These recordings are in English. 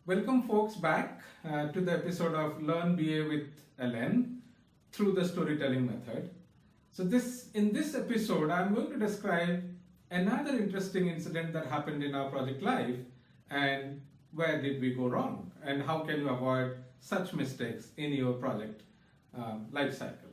Welcome folks back to the episode of Learn BA with LN through the storytelling method. So in this episode, I'm going to describe another interesting incident that happened in our project life and where did we go wrong and how can you avoid such mistakes in your project life cycle.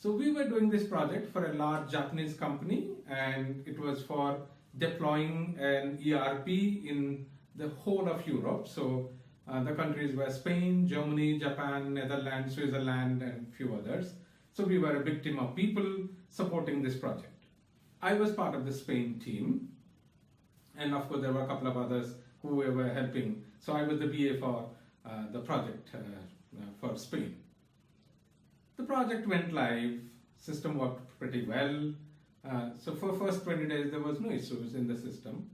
So we were doing this project for a large Japanese company and it was for deploying an ERP in the whole of Europe. So the countries were Spain, Germany, Japan, Netherlands, Switzerland, and a few others. So we were a big team of people supporting this project. I was part of the Spain team, and of course there were a couple of others who were helping. So I was the BA for the project for Spain. The project went live, system worked pretty well. So for first 20 days there was no issues in the system.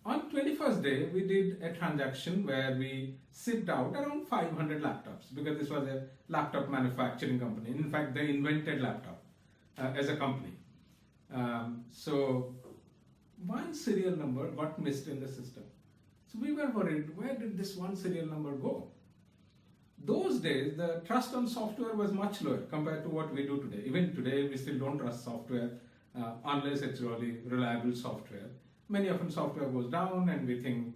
On 21st day, we did a transaction where we shipped out around 500 laptops because this was a laptop manufacturing company. In fact, they invented laptop as a company. So one serial number got missed in the system. So we were worried, where did this one serial number go? Those days, the trust on software was much lower compared to what we do today. Even today, we still don't trust software unless it's really reliable software. Many often software goes down and we think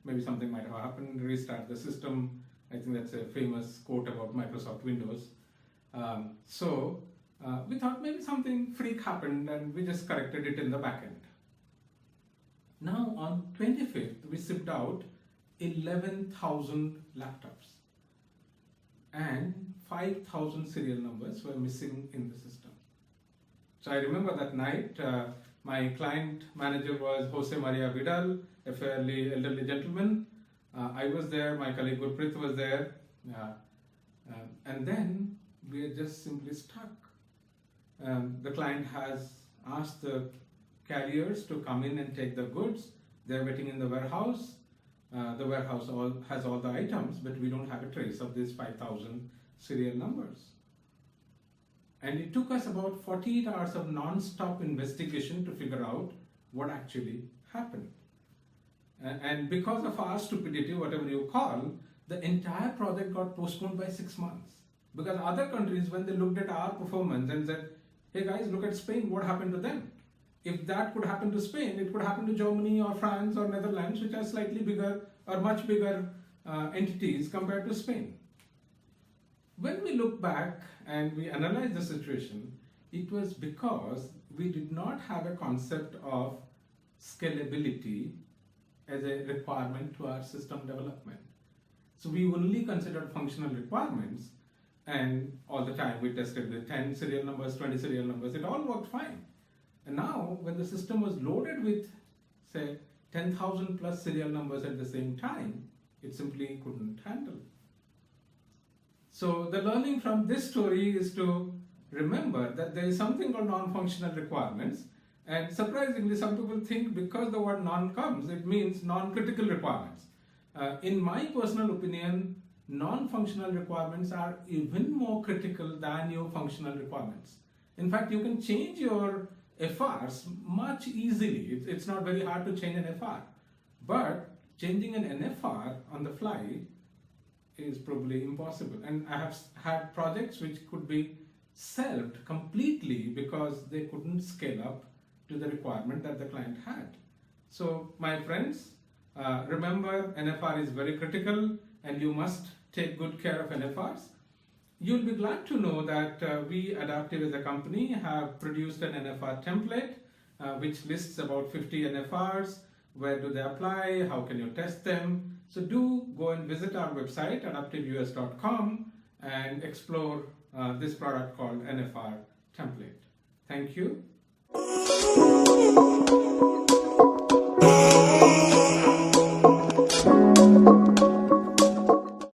maybe something might have happened, restart the system. I think that's a famous quote about Microsoft Windows. So we thought maybe something freak happened and we just corrected it in the backend. Now on 25th, we shipped out 11,000 laptops and 5,000 serial numbers were missing in the system. So I remember that night, my client manager was Jose Maria Vidal, a fairly elderly gentleman. I was there, my colleague Gurpreet was there. And then we are just simply stuck. The client has asked the carriers to come in and take the goods. They're waiting in the warehouse. The warehouse has all the items, but we don't have a trace of these 5,000 serial numbers. And it took us about 48 hours of non-stop investigation to figure out what actually happened. And because of our stupidity, whatever you call, the entire project got postponed by 6 months. Because other countries, when they looked at our performance and said, hey guys, look at Spain, what happened to them? If that could happen to Spain, it could happen to Germany or France or Netherlands, which are slightly bigger or much bigger entities compared to Spain. When we look back and we analyze the situation, it was because we did not have a concept of scalability as a requirement to our system development. So we only considered functional requirements, and all the time we tested with 10 serial numbers, 20 serial numbers, it all worked fine. And now when the system was loaded with, say, 10,000 plus serial numbers at the same time, it simply couldn't handle. So the learning from this story is to remember that there is something called non-functional requirements, and surprisingly some people think because the word non comes, it means non-critical requirements. In my personal opinion, non-functional requirements are even more critical than your functional requirements. In fact, you can change your FRs much easily. It's not very hard to change an FR, but changing an NFR on the fly is probably impossible. And I have had projects which could be shelved completely because they couldn't scale up to the requirement that the client had. So my friends, remember NFR is very critical and you must take good care of NFRs. You'll be glad to know that we Adaptive as a company have produced an NFR template which lists about 50 NFRs. Where do they apply? How can you test them? So do go and visit our website adaptiveus.com and explore this product called NFR template. Thank you.